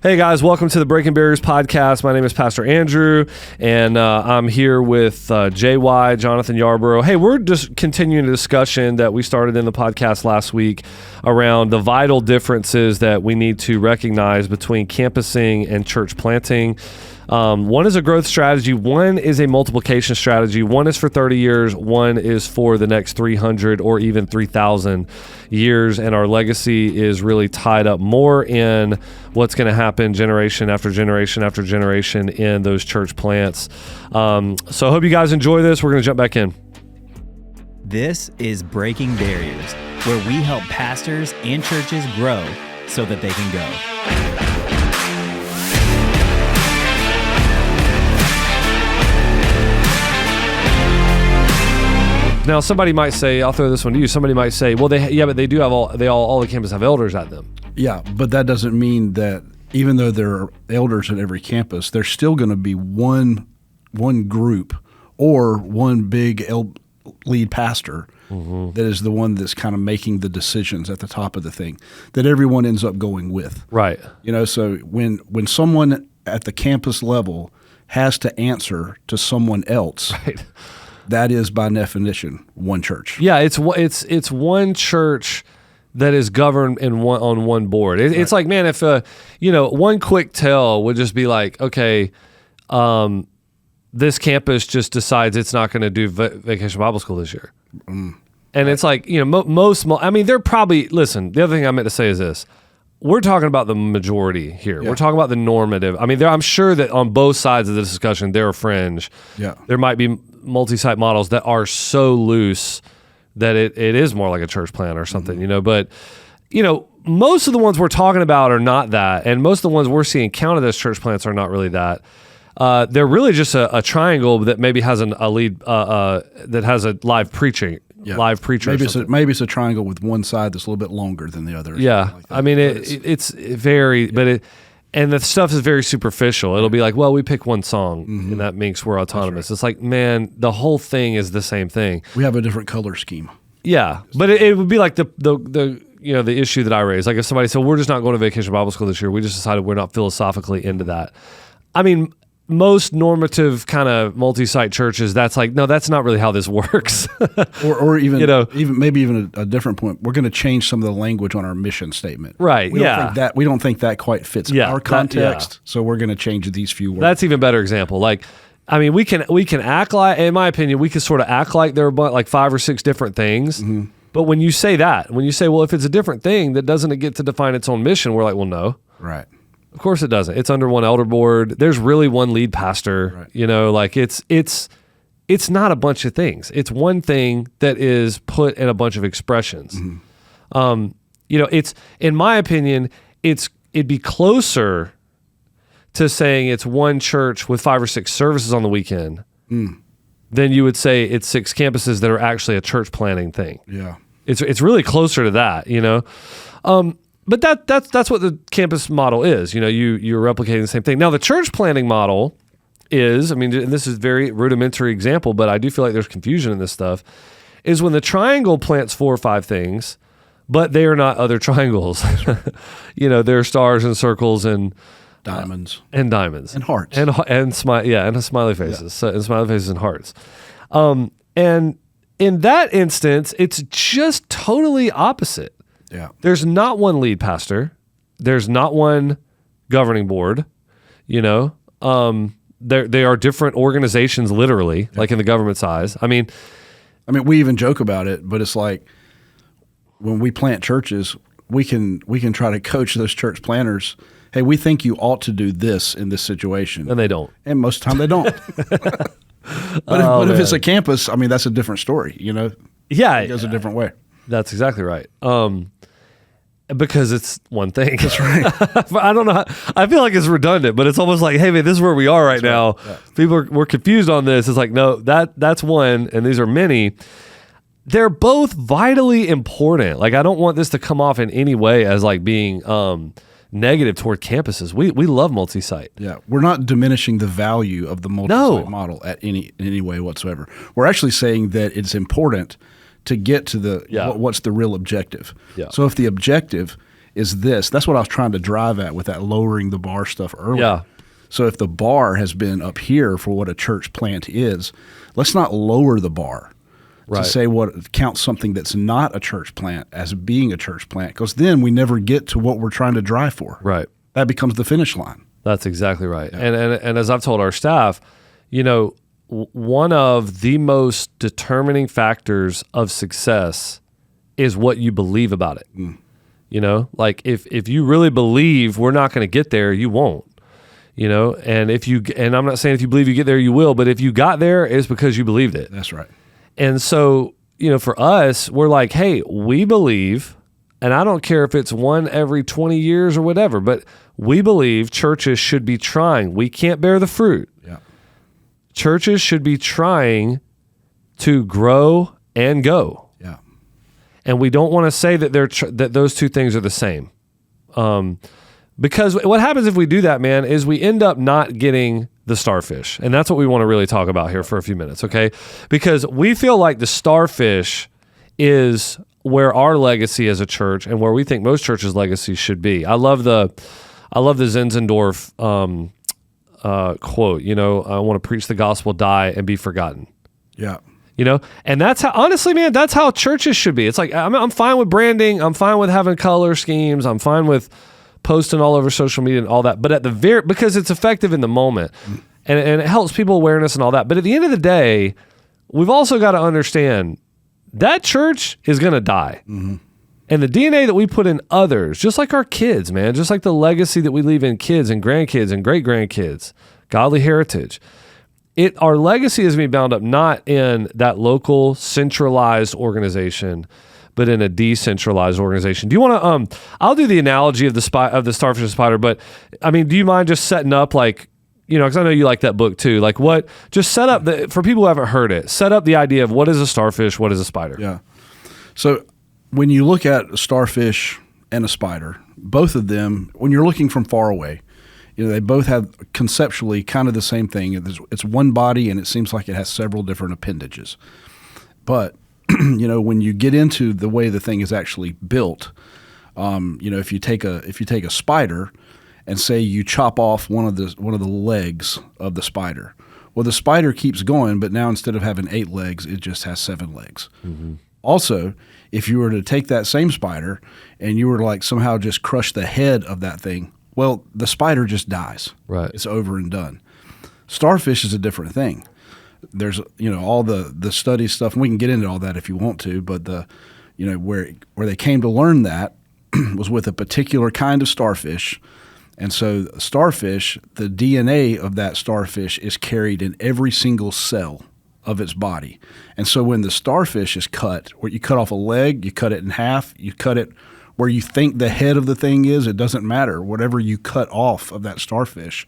Hey guys, welcome to the Breaking Barriers podcast. My name is Pastor Andrew, and I'm here with JY, Jonathan Yarborough. Hey, we're just continuing a discussion that we started in the podcast last week around the vital differences that we need to recognize between campusing and church planting. One is a growth strategy, one is a multiplication strategy, one is for 30 years, one is for the next 300 or even 3,000 years, and our legacy is really tied up more in what's going to happen generation after generation after generation in those church plants. So I hope you guys enjoy this. We're going to jump back in. This is Breaking Barriers, where we help pastors and churches grow so that they can go. Now, somebody might say, I'll throw this one to you. Somebody might say, well, but they do have all the campuses have elders at them. Yeah, but that doesn't mean that even though there are elders at every campus, there's still going to be one group or one big lead pastor that is the one that's kind of making the decisions at the top of the thing that everyone ends up going with. Right. You know, so when someone at the campus level has to answer to someone else, right, that is by definition one church. Yeah, it's one church that is governed on one board. It's like, man, if one quick tell would just be like, okay, this campus just decides it's not going to do Vacation Bible School this year, and it's like, most. I mean, they're probably listen. The other thing I meant to say is this. We're talking about the majority here. Yeah. We're talking about the normative. I mean, I'm sure that on both sides of the discussion, there are fringe. Yeah. There might be multi-site models that are so loose that it is more like a church plant or something, But, most of the ones we're talking about are not that. And most of the ones we're seeing counted as church plants are not really that. They're really just a triangle that maybe has a lead that has a live preaching. Yeah. Live preacher. Maybe it's a triangle with one side that's a little bit longer than the other. Yeah, like I mean it's very, and the stuff is very superficial. It'll be like, well, we pick one song, and that makes we're autonomous. Right. It's like, man, the whole thing is the same thing. We have a different color scheme. Yeah, but it would be like the the issue that I raised. Like if somebody said, we're just not going to Vacation Bible School this year. We just decided we're not philosophically into that. I mean, most normative kind of multi-site churches, that's like, no, that's not really how this works. or even even a different point. We're going to change some of the language on our mission statement. Right. We don't think that quite fits our context. So we're going to change these few words. That's an even better example. Like, I mean, we can act like, in my opinion, we can sort of act like there are like 5 or 6 different things. Mm-hmm. But when you say, well, if it's a different thing that doesn't get to define its own mission, we're like, well, no. Right. Of course it doesn't. It's under one elder board. There's really one lead pastor. Right. Like it's not a bunch of things. It's one thing that is put in a bunch of expressions. Mm-hmm. It's, in my opinion, it'd be closer to saying it's one church with 5 or 6 services on the weekend than you would say it's 6 campuses that are actually a church planning thing. Yeah. It's really closer to that, But that's what the campus model is. You're replicating the same thing. Now, the church planning model is, and this is a very rudimentary example, but I do feel like there's confusion in this stuff, is when the triangle plants 4 or 5 things, but they are not other triangles. There are stars and circles and diamonds. And diamonds. And hearts. And smiley faces. Yeah. So, and smiley faces and hearts. And in that instance, it's just totally opposite. Yeah. There's not one lead pastor. There's not one governing board. They are different organizations, literally, like in the government size. I mean, we even joke about it, but it's like when we plant churches, we can try to coach those church planners. Hey, we think you ought to do this in this situation, and they don't. And most of the time, they don't. But if it's a campus, that's a different story. Yeah, it goes a different way. That's exactly right. Because it's one thing. That's right. I don't know. I feel like it's redundant, but it's almost like, hey, man, this is where we are right now. Yeah. People we're confused on this. It's like, no, that's one, and these are many. They're both vitally important. Like, I don't want this to come off in any way as like being negative toward campuses. We love multi-site. Yeah, we're not diminishing the value of the multi-site model in any way whatsoever. We're actually saying that it's important to get to what's the real objective. Yeah. So if the objective is this. That's what I was trying to drive at with that lowering the bar stuff earlier. Yeah. So if the bar has been up here for what a church plant is, let's not lower the bar Right. to say what counts something that's not a church plant as being a church plant, because then we never get to what we're trying to drive for. Right. That becomes the finish line. That's exactly right. Yeah. And as I've told our staff, one of the most determining factors of success is what you believe about it. Like if you really believe we're not going to get there, you won't. And I'm not saying if you believe you get there, you will, but if you got there, it's because you believed it. That's right. And so, for us, we're like, hey, we believe, and I don't care if it's one every 20 years or whatever, but we believe churches should be trying. We can't bear the fruit. Yeah. Churches should be trying to grow and go. Yeah. And we don't want to say that that those two things are the same. Because what happens if we do that, man, is we end up not getting the starfish. And that's what we want to really talk about here for a few minutes, okay? Because we feel like the starfish is where our legacy as a church and where we think most churches' legacy should be. I love the Zinzendorf quote, I want to preach the gospel, die, and be forgotten. Yeah. And that's how, honestly, man, that's how churches should be. It's like, I'm fine with branding. I'm fine with having color schemes. I'm fine with posting all over social media and all that. But because it's effective in the moment and it helps people awareness and all that. But at the end of the day, we've also got to understand that church is going to die. Mm-hmm. And the DNA that we put in others, just like our kids, man, just like the legacy that we leave in kids and grandkids and great-grandkids, godly heritage, our legacy is going to be bound up not in that local centralized organization, but in a decentralized organization. Do you want to? I'll do the analogy of the starfish and spider. But I mean, do you mind just setting up because I know you like that book too. Like what? Just set up for people who haven't heard it. Set up the idea of what is a starfish, what is a spider. Yeah. So when you look at a starfish and a spider, both of them, when you're looking from far away, they both have conceptually kind of the same thing. It's one body, and it seems like it has several different appendages. But when you get into the way the thing is actually built, if you take a spider and say you chop off one of the legs of the spider, well, the spider keeps going, but now instead of having 8 legs, it just has 7 legs. Mm-hmm. Also, if you were to take that same spider and you were to somehow just crush the head of that thing, well, the spider just dies. Right. It's over and done. Starfish is a different thing. There's all the study stuff, and we can get into all that if you want to, but where they came to learn that was with a particular kind of starfish. And so starfish, the DNA of that starfish is carried in every single cell of its body. And so when the starfish is cut, where you cut off a leg, you cut it in half, you cut it where you think the head of the thing is, it doesn't matter. Whatever you cut off of that starfish,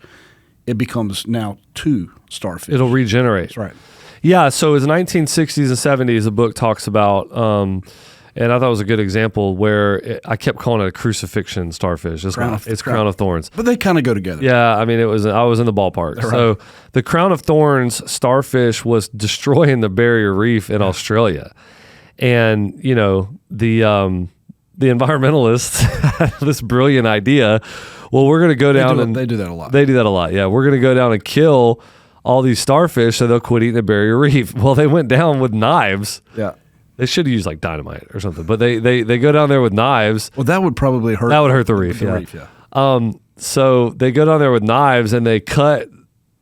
it becomes now 2 starfish. It'll regenerate. That's right. Yeah, so in the 1960s and 70s, the book talks about, and I thought it was a good example where I kept calling it a crucifixion starfish. It's crown of thorns. But they kind of go together. Yeah, I mean, I was in the ballpark. Right. So the crown of thorns starfish was destroying the barrier reef in Australia. And, the environmentalists had this brilliant idea. Well, we're going to go down they do that a lot. They do that a lot. Yeah, we're going to go down and kill all these starfish so they'll quit eating the barrier reef. Well, they went down with knives. Yeah. They should have used dynamite or something, but they go down there with knives. Well, that would probably hurt. That would hurt the reef. Yeah. So they go down there with knives and they cut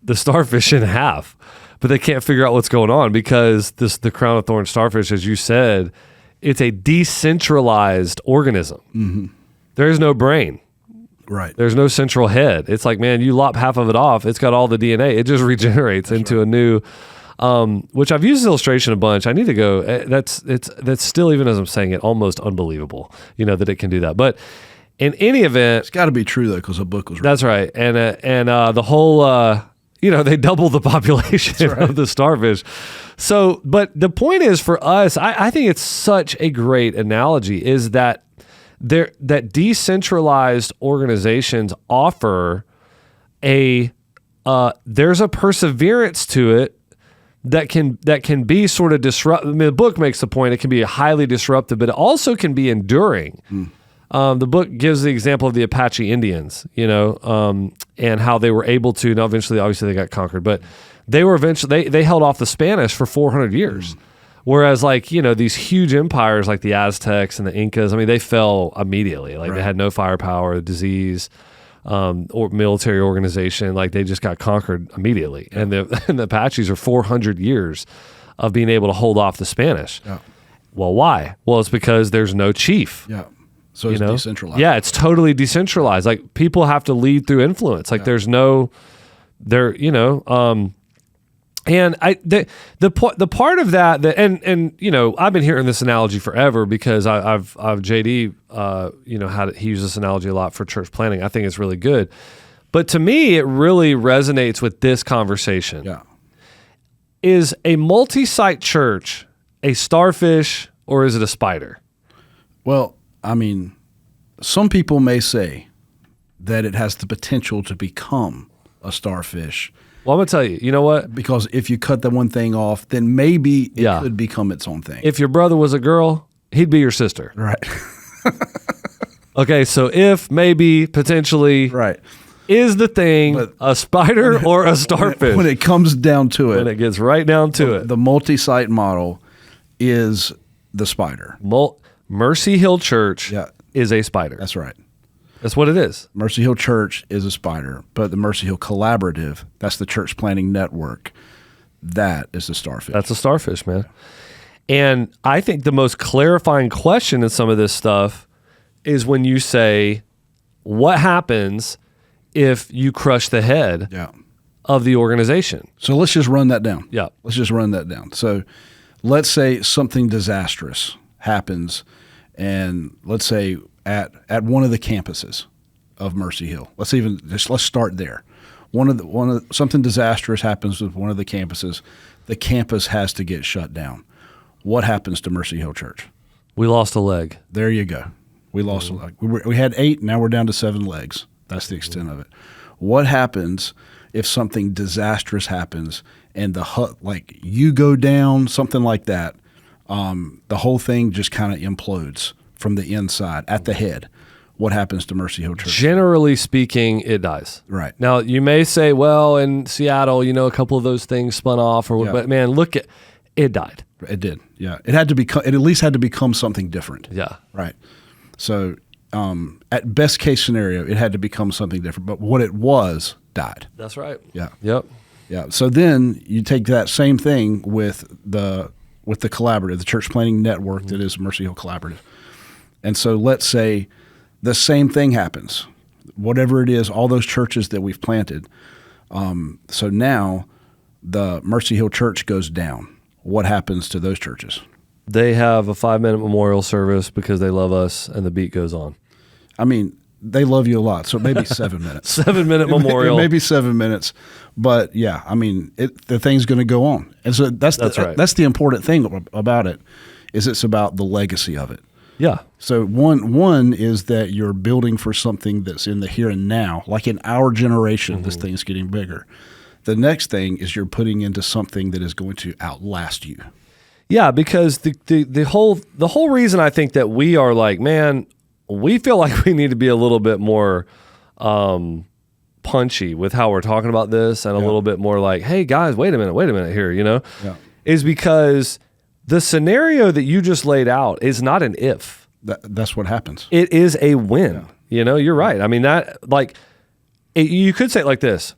the starfish in half, but they can't figure out what's going on because the crown of thorns starfish, as you said, it's a decentralized organism. Mm-hmm. There is no brain. Right. There's no central head. It's like, man, you lop half of it off. It's got all the DNA. It just regenerates into a new, which I've used this illustration a bunch. I need to go. That's still, even as I'm saying it, almost unbelievable, that it can do that. But in any event, it's got to be true though, because the book was written. That's right. And the whole, they double the population of the starfish. So, but the point is for us, I think it's such a great analogy is that that decentralized organizations offer there's a perseverance to it that can be sort of disruptive. I mean, the book makes the point it can be highly disruptive, but it also can be enduring. The book gives the example of the Apache Indians, and how they were able to. Now, eventually, obviously, they got conquered, but they held off the Spanish for 400 years. Whereas, these huge empires like the Aztecs and the Incas, they fell immediately. They had no firepower, disease, or military organization. They just got conquered immediately. And the Apaches are 400 years of being able to hold off the Spanish. Yeah. Well, why? Well, it's because there's no chief. Yeah. So it's decentralized. Yeah, it's totally decentralized. People have to lead through influence. There's no, and the part of that I've been hearing this analogy forever because I've JD he used this analogy a lot for church planting. I think it's really good, but to me it really resonates with this conversation. Yeah, is a multi-site church a starfish or is it a spider? Well, some people may say that it has the potential to become a starfish. Well, I'm going to tell you, you know what? Because if you cut the one thing off, then maybe it could become its own thing. If your brother was a girl, he'd be your sister. Right. Okay, so if, maybe, potentially, right, is the thing a spider or a starfish? When it comes down to it. When it gets right down to it. The multi-site model is the spider. Mercy Hill Church is a spider. That's right. That's what it is. Mercy Hill Church is a spider, but the Mercy Hill Collaborative, that's the church planting network, that is the starfish. That's a starfish, man. And I think the most clarifying question in some of this stuff is when you say, what happens if you crush the head of the organization? So let's just run that down. Yeah. Let's just run that down. So let's say something disastrous happens, and let's say at one of the campuses of Mercy Hill. Let's start there. Something disastrous happens with one of the campuses. The campus has to get shut down. What happens to Mercy Hill Church? We lost a leg. There you go. We lost a leg. We had 8, now we're down to 7 legs. That's the extent of it. What happens if something disastrous happens and the hut, you go down, something like that? The whole thing just kind of implodes from the inside at the head. What happens to Mercy Hill Church? Generally speaking, it dies. Right. Now, you may say, well, in Seattle, a couple of those things spun off, but man, look at it died. It did. Yeah. It had to become. It at least had to become something different. Yeah. Right. So, at best case scenario, it had to become something different. But what it was died. That's right. Yeah. Yep. Yeah. So then you take that same thing with the collaborative, the church planting network that is Mercy Hill Collaborative. And so let's say the same thing happens, whatever it is, all those churches that we've planted. So now the Mercy Hill Church goes down. What happens to those churches? They have a 5-minute memorial service because they love us, and the beat goes on. They love you a lot, so maybe 7 minutes. 7-minute memorial. Maybe 7 minutes. But yeah, the thing's going to go on. And so that's right. That's the important thing about it, is it's about the legacy of it. Yeah. So one is that you're building for something that's in the here and now. Like in our generation, this thing's getting bigger. The next thing is you're putting into something that is going to outlast you. Yeah, because the whole reason I think that we are man, we feel like we need to be a little bit more punchy with how we're talking about this, and a little bit more hey guys, wait a minute here, is because the scenario that you just laid out is not an if. That's what happens. It is a when. You're right. You could say it like this.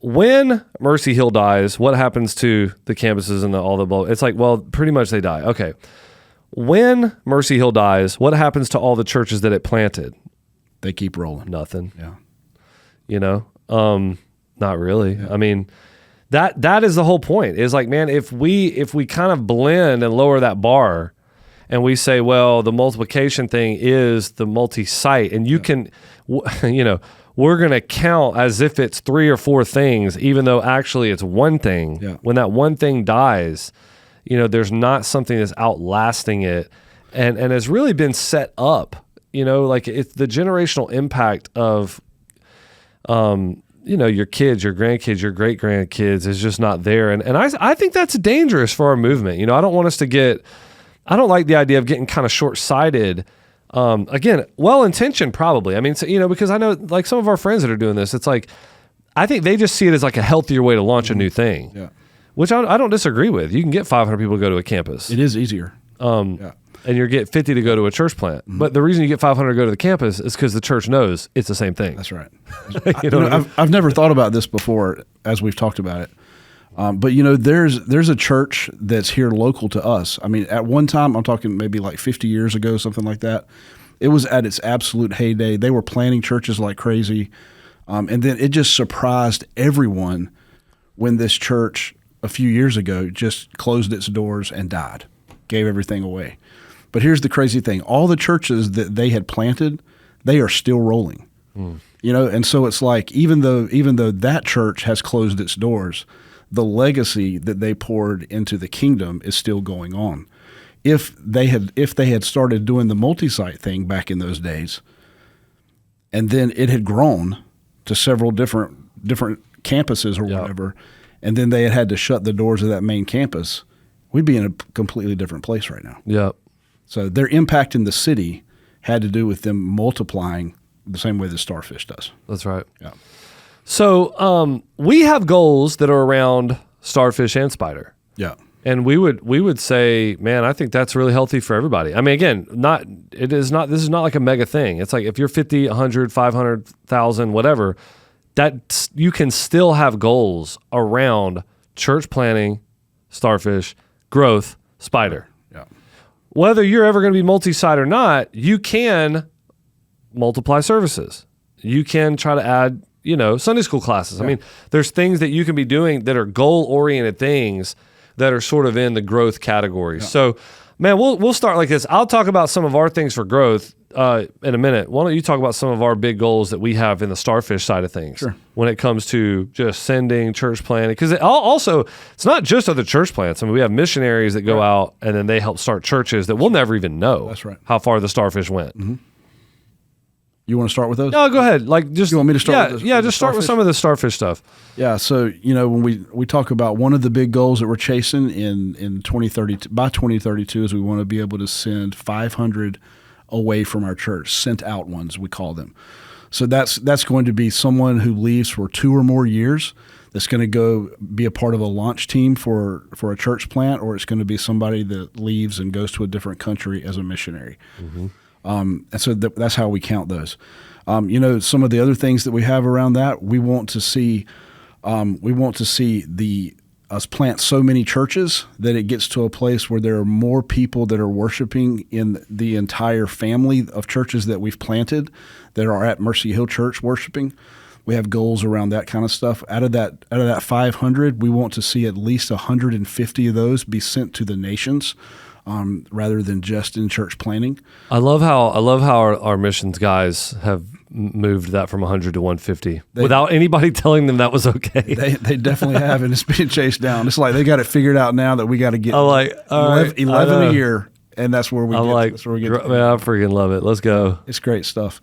When Mercy Hill dies, what happens to the campuses and all the? It's pretty much they die. Okay. When Mercy Hill dies, what happens to all the churches that it planted? They keep rolling. Nothing. Yeah. Not really. Yeah. That is the whole point. Is man, if we kind of blend and lower that bar, and we say, well, the multiplication thing is the multi-site, and you can, we're going to count as if it's 3 or 4 things, even though actually it's one thing. Yeah. When that one thing dies, there's not something that's outlasting it, and has really been set up. It's the generational impact of, your kids, your grandkids, your great grandkids is just not there, and I think that's dangerous for our movement. I don't want us to get. I don't like the idea of getting kind of short-sighted Again, well-intentioned probably. I mean, so, because I know like some of our friends that are doing this, it's like, I think they just see it as like a healthier way to launch a new thing. Yeah. Which I don't disagree with. You can get 500 people to go to a campus. It is easier. And you get 50 to go to a church plant. But the reason you get 500 to go to the campus is because the church knows it's the same thing. That's right. I've I've never thought about this before as we've talked about it. But there's a church that's here local to us. I mean, at one time, I'm talking maybe like 50 years ago, something like that. It was at its absolute heyday. They were planting churches like crazy. And then it just surprised everyone when this church a few years ago just closed its doors and died, gave everything away. But here's the crazy thing. All the churches that they had planted, they are still rolling. And so it's like even though that church has closed its doors, the legacy that they poured into the kingdom is still going on. If they had started doing the multisite thing back in those days, and then it had grown to several different campuses or whatever, and then they had to shut the doors of that main campus, we'd be in a completely different place right now. Yeah. So their impact in the city had to do with them multiplying the same way the starfish does. That's right. Yeah. So we have goals that are around starfish and spider. Yeah. And we would say, man, I think that's really healthy for everybody. I mean, again, this is not like a mega thing. It's like if you're 50, 100, 500,000, whatever, that you can still have goals around church planning, starfish, growth, spider. Yeah. Whether you're ever going to be multi-site or not, you can multiply services. You can try to add, Sunday school classes. Yeah. I mean, there's things that you can be doing that are goal-oriented things that are sort of in the growth category. Yeah. So, man, we'll start like this. I'll talk about some of our things for growth in a minute. Why don't you talk about some of our big goals that we have in the starfish side of things when it comes to just sending, church planting? Because it's not just other church plants. I mean, we have missionaries that go out and then they help start churches that we'll never even know how far the starfish went. Mm-hmm. You want to start with those? No, go ahead. You want me to start with this? Yeah, just start with some of the starfish stuff. Yeah, so, when we talk about one of the big goals that we're chasing in 2032, by 2032 is we want to be able to send 500 away from our church, sent out ones, we call them. So that's going to be someone who leaves for 2 or more years that's going to go be a part of a launch team for a church plant, or it's going to be somebody that leaves and goes to a different country as a missionary. Mm-hmm. And so that's how we count those. Some of the other things that we have around that, we want to see us plant so many churches that it gets to a place where there are more people that are worshiping in the entire family of churches that we've planted that are at Mercy Hill Church worshiping. We have goals around that kind of stuff. Out of that 500, we want to see at least 150 of those be sent to the nations. Rather than just in church planting. I love how our missions guys have moved that from 100 to 150 without anybody telling them that was okay. They definitely have, and it's being chased down. It's like they got it figured out now that we got to get 11 a year, and that's where we get. That's where we get. Man, I freaking love it. Let's go. It's great stuff.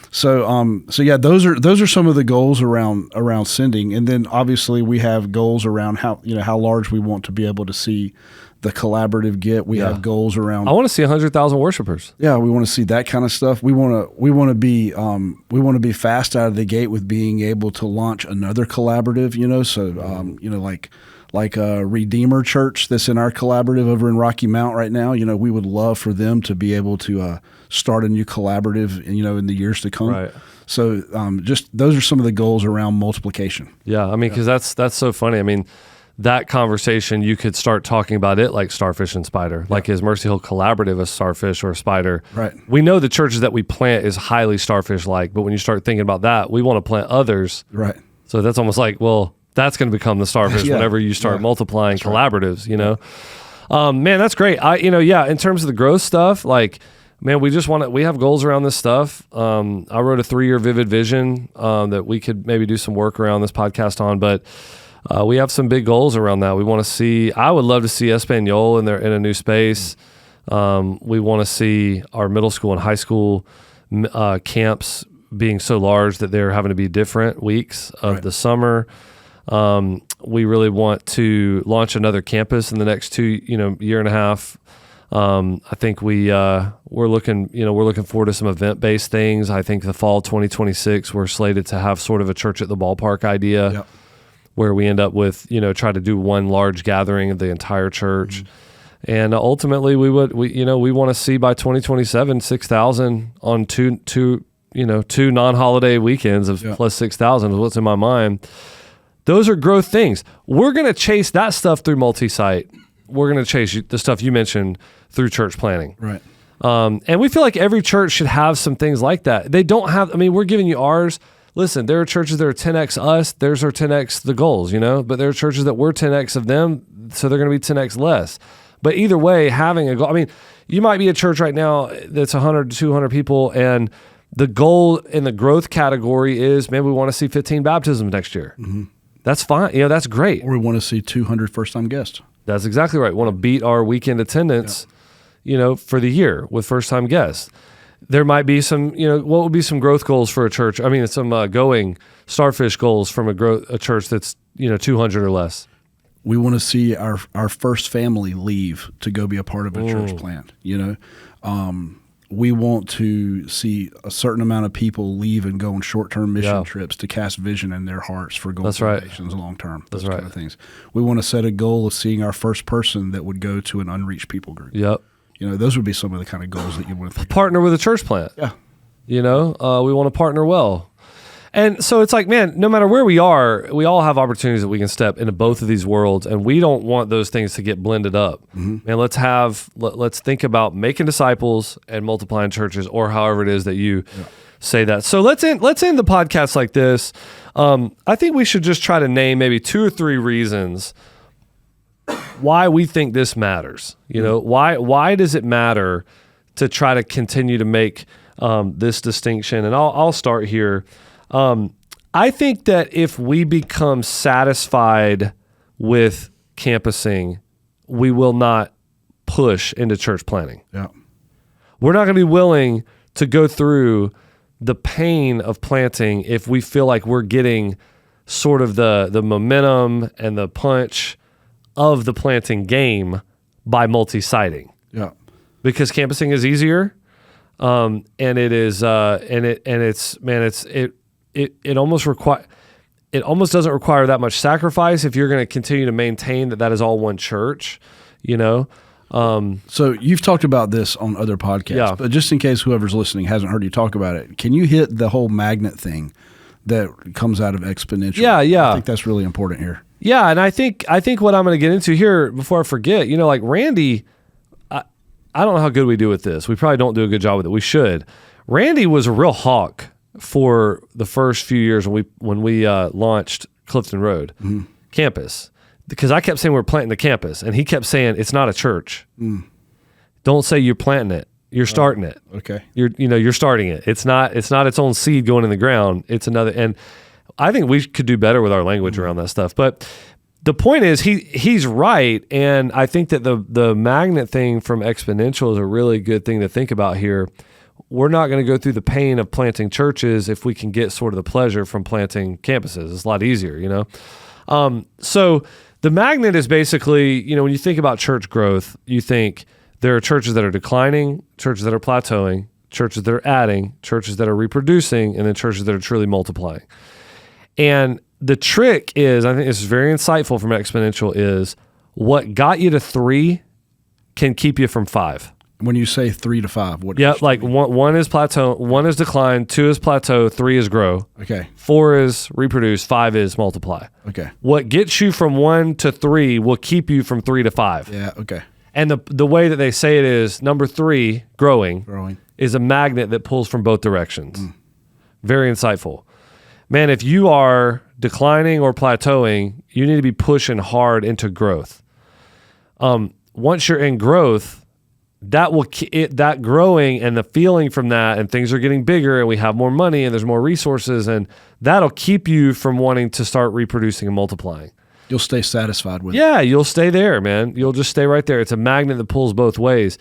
So yeah, those are some of the goals around sending, and then obviously we have goals around how large we want to be able to see the collaborative get. We have goals around. I want to see 100,000 worshipers. Yeah, we want to see that kind of stuff. We want to be fast out of the gate with being able to launch another collaborative. So like a Redeemer Church that's in our collaborative over in Rocky Mount right now. We would love for them to be able to start a new collaborative. In the years to come. Right. So just those are some of the goals around multiplication. Yeah, I mean, because that's so funny. I mean, that conversation, you could start talking about it like starfish and spider. Like, is Mercy Hill Collaborative a starfish or a spider? Right. We know the churches that we plant is highly starfish-like, but when you start thinking about that, we want to plant others. Right. So that's almost like, well, that's going to become the starfish whenever you start multiplying collaboratives, Man, that's great. In terms of the growth stuff, like, man, we have goals around this stuff. I wrote a 3-year vivid vision that we could maybe do some work around this podcast on, but we have some big goals around that. I would love to see Espanol in a new space. We want to see our middle school and high school camps being so large that they're having to be different weeks of the summer. We really want to launch another campus in the next year and a half. I think we're looking forward to some event-based things. I think the fall 2026, we're slated to have sort of a church at the ballpark idea. Yep. Where we end up with, try to do one large gathering of the entire church. Mm-hmm. And ultimately we want to see by 2027, 6,000 on two non-holiday weekends of plus 6,000 is what's in my mind. Those are growth things. We're going to chase that stuff through multi-site. We're going to chase the stuff you mentioned through church planning. Right. And we feel like every church should have some things like that. They don't have, we're giving you ours. Listen, there are churches that are 10x us. Theirs are 10x the goals, but there are churches that we're 10x of them, so they're going to be 10x less. But either way, having a goal, you might be a church right now that's 100 to 200 people, and the goal in the growth category is, man, we want to see 15 baptisms next year. Mm-hmm. That's fine. That's great. Or we want to see 200 first-time guests. That's exactly right. We want to beat our weekend attendance, for the year with first-time guests. There might be some, what would be some growth goals for a church? Some going starfish goals from a church that's, 200 or less. We want to see our first family leave to go be a part of a church plant. We want to see a certain amount of people leave and go on short-term mission trips to cast vision in their hearts for goal foundations long-term. Those kind of things. We want to set a goal of seeing our first person that would go to an unreached people group. Yep. Those would be some of the kind of goals that you want to think partner with a church plant. Yeah. We want to partner well. And so it's like, man, no matter where we are, we all have opportunities that we can step into both of these worlds, and we don't want those things to get blended up. Mm-hmm. And let's think about making disciples and multiplying churches, or however it is that you say that. So let's end the podcast like this. I think we should just try to name maybe 2 or 3 reasons why we think this matters. Why does it matter to try to continue to make this distinction? And I'll start here. I think that if we become satisfied with campusing, we will not push into church planning. Yeah. We're not going to be willing to go through the pain of planting if we feel like we're getting sort of the momentum and the punch of the planting game by multi-siting. Yeah. Because campusing is easier. And it is, it almost doesn't require that much sacrifice if you're going to continue to maintain that is all one church, So you've talked about this on other podcasts, but just in case whoever's listening hasn't heard you talk about it, can you hit the whole magnet thing that comes out of exponential? Yeah. I think that's really important here. Yeah, and I think what I'm going to get into here before I forget, like Randy, I don't know how good we do with this. We probably don't do a good job with it. We should. Randy was a real hawk for the first few years when we launched Clifton Road campus, because I kept saying we're planting the campus, and he kept saying it's not a church. Don't say you're planting it. You're starting it. Okay. You're starting it. It's not its own seed going in the ground. It's another. And I think we could do better with our language around that stuff. But the point is, he's right, and I think that the magnet thing from exponential is a really good thing to think about here. We're not going to go through the pain of planting churches if we can get sort of the pleasure from planting campuses. It's a lot easier, So the magnet is basically, when you think about church growth, you think there are churches that are declining, churches that are plateauing, churches that are adding, churches that are reproducing, and then churches that are truly multiplying. And the trick is, I think this is very insightful from exponential, is what got you to 3 can keep you from 5. When you say 3 to 5, what? Yeah, like one is plateau, 1 is decline, 2 is plateau, 3 is grow. Okay. 4 is reproduce, 5 is multiply. Okay. What gets you from 1 to 3 will keep you from 3 to 5. Yeah. Okay. And the way that they say it is number 3, growing, is a magnet that pulls from both directions. Very insightful. Man, if you are declining or plateauing, you need to be pushing hard into growth. Once you're in growth, that growing and the feeling from that, and things are getting bigger, and we have more money, and there's more resources, and that'll keep you from wanting to start reproducing and multiplying. You'll stay satisfied with it. Yeah, you'll stay there, man. You'll just stay right there. It's a magnet that pulls both ways.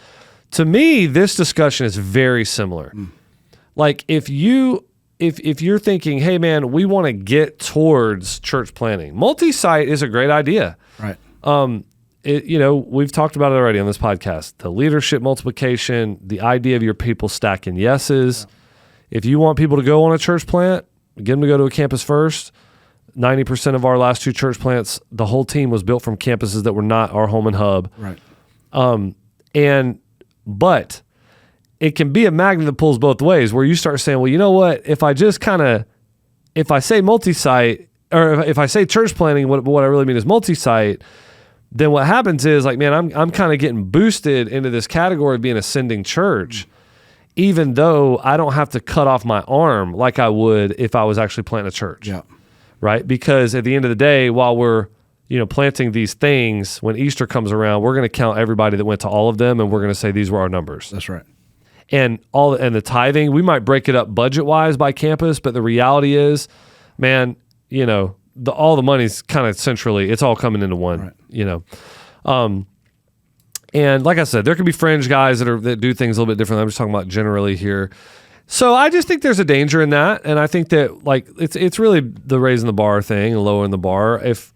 To me, this discussion is very similar. Like if you're thinking, hey man, we want to get towards church planning, multi-site is a great idea. Right. we've talked about it already on this podcast. The leadership multiplication, the idea of your people stacking yeses. Yeah. If you want people to go on a church plant, get them to go to a campus first. 90% of our last 2 church plants, the whole team was built from campuses that were not our home and hub. Right. But it can be a magnet that pulls both ways, where you start saying, well, you know what? If I say multi-site, or if I say church planting, what I really mean is multi-site, then what happens is, like, man, I'm kind of getting boosted into this category of being a sending church, even though I don't have to cut off my arm like I would if I was actually planting a church. Yeah. Right? Because at the end of the day, while we're planting these things, when Easter comes around, we're going to count everybody that went to all of them, and we're going to say these were our numbers. That's right. And the tithing, we might break it up budget-wise by campus, but the reality is, man, all the money's kind of centrally, it's all coming into one, right. And like I said, there could be fringe guys that do things a little bit differently. I'm just talking about generally here. So I just think there's a danger in that, and I think that, like, it's really the raising the bar thing and lowering the bar. If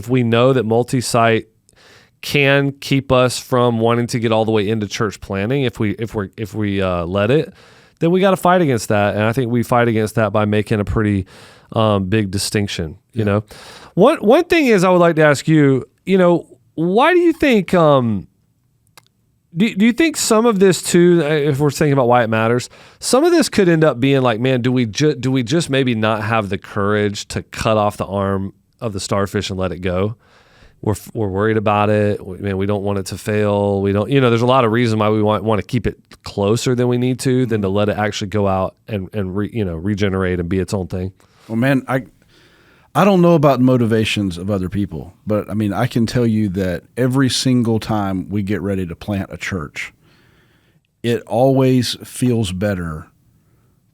we know that multi-site can keep us from wanting to get all the way into church planning, if we let it, then we got to fight against that. And I think we fight against that by making a pretty big distinction. One thing is, I would like to ask you, why do you think? Do you think some of this too, if we're thinking about why it matters, some of this could end up being like, man, do we just maybe not have the courage to cut off the arm of the starfish and let it go? We're worried about it. We don't want it to fail. We don't, there's a lot of reasons why we want to keep it closer than we need to, than to let it actually go out and regenerate and be its own thing. Well, man, I don't know about motivations of other people, but I mean, I can tell you that every single time we get ready to plant a church, it always feels better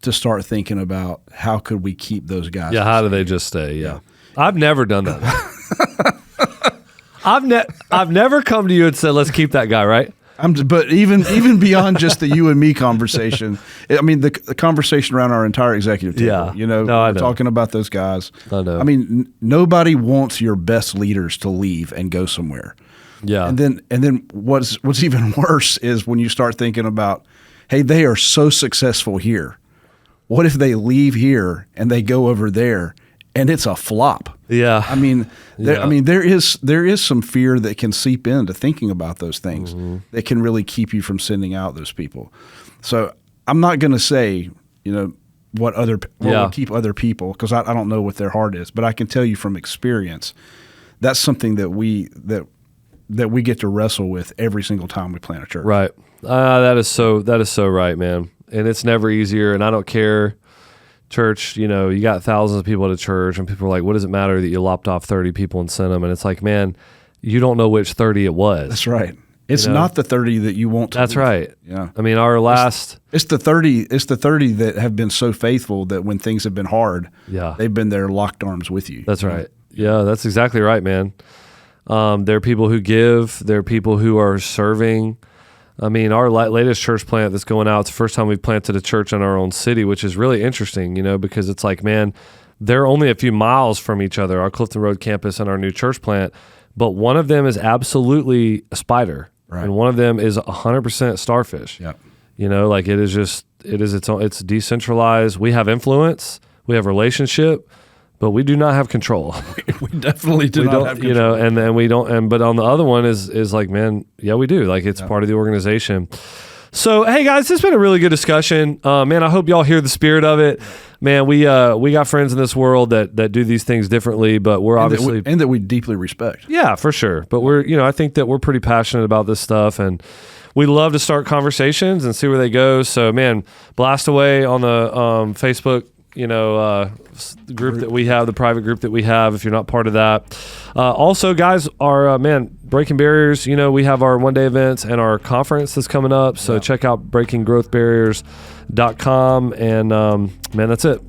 to start thinking about how could we keep those guys. Yeah, how do they just stay? Yeah. I've never done that. I've never come to you and said, let's keep that guy, right? But even beyond just the you and me conversation, I mean, the conversation around our entire executive table, I we're know. talking about those guys. I know. I mean, nobody wants your best leaders to leave and go somewhere. Yeah. And then what's even worse is when you start thinking about, hey, they are so successful here. What if they leave here and they go over there and it's a flop? Yeah. I mean, there is some fear that can seep into thinking about those things that can really keep you from sending out those people. So I'm not going to say, what would keep other people, because I don't know what their heart is, but I can tell you from experience, that's something that we get to wrestle with every single time we plant a church. Right. That is so right, man. And it's never easier. And I don't care. Church, you got thousands of people at a church, and people are like, what does it matter that you lopped off 30 people and sent them? And it's like, man, you don't know which 30 it was. That's right. It's not the 30 that you want to. That's leave. right. Yeah. I mean, our last... It's the 30 that have been so faithful that when things have been hard, they've been there locked arms with you. That's right. Yeah, that's exactly right, man. There are people who give. There are people who are serving. I mean, our latest church plant that's going out, it's the first time we've planted a church in our own city, which is really interesting, because it's like, man, they're only a few miles from each other, our Clifton Road campus and our new church plant, but one of them is absolutely a spider, right, and one of them is 100% starfish. Yeah. It's decentralized. We have influence, we have relationship, but we do not have control. We definitely do not have control. And we don't. But on the other one is like, man, yeah, we do. Like, it's part of the organization. So, hey guys, this has been a really good discussion. Man, I hope y'all hear the spirit of it. Man, we got friends in this world that do these things differently, but we're obviously that we deeply respect. Yeah, for sure. But I think that we're pretty passionate about this stuff, and we love to start conversations and see where they go. So, man, blast away on the Facebook group that we have, the private group that we have, if you're not part of that. Also, guys, our Breaking Barriers, we have our one-day events and our conference that's coming up. So check out breakinggrowthbarriers.com. And, man, that's it.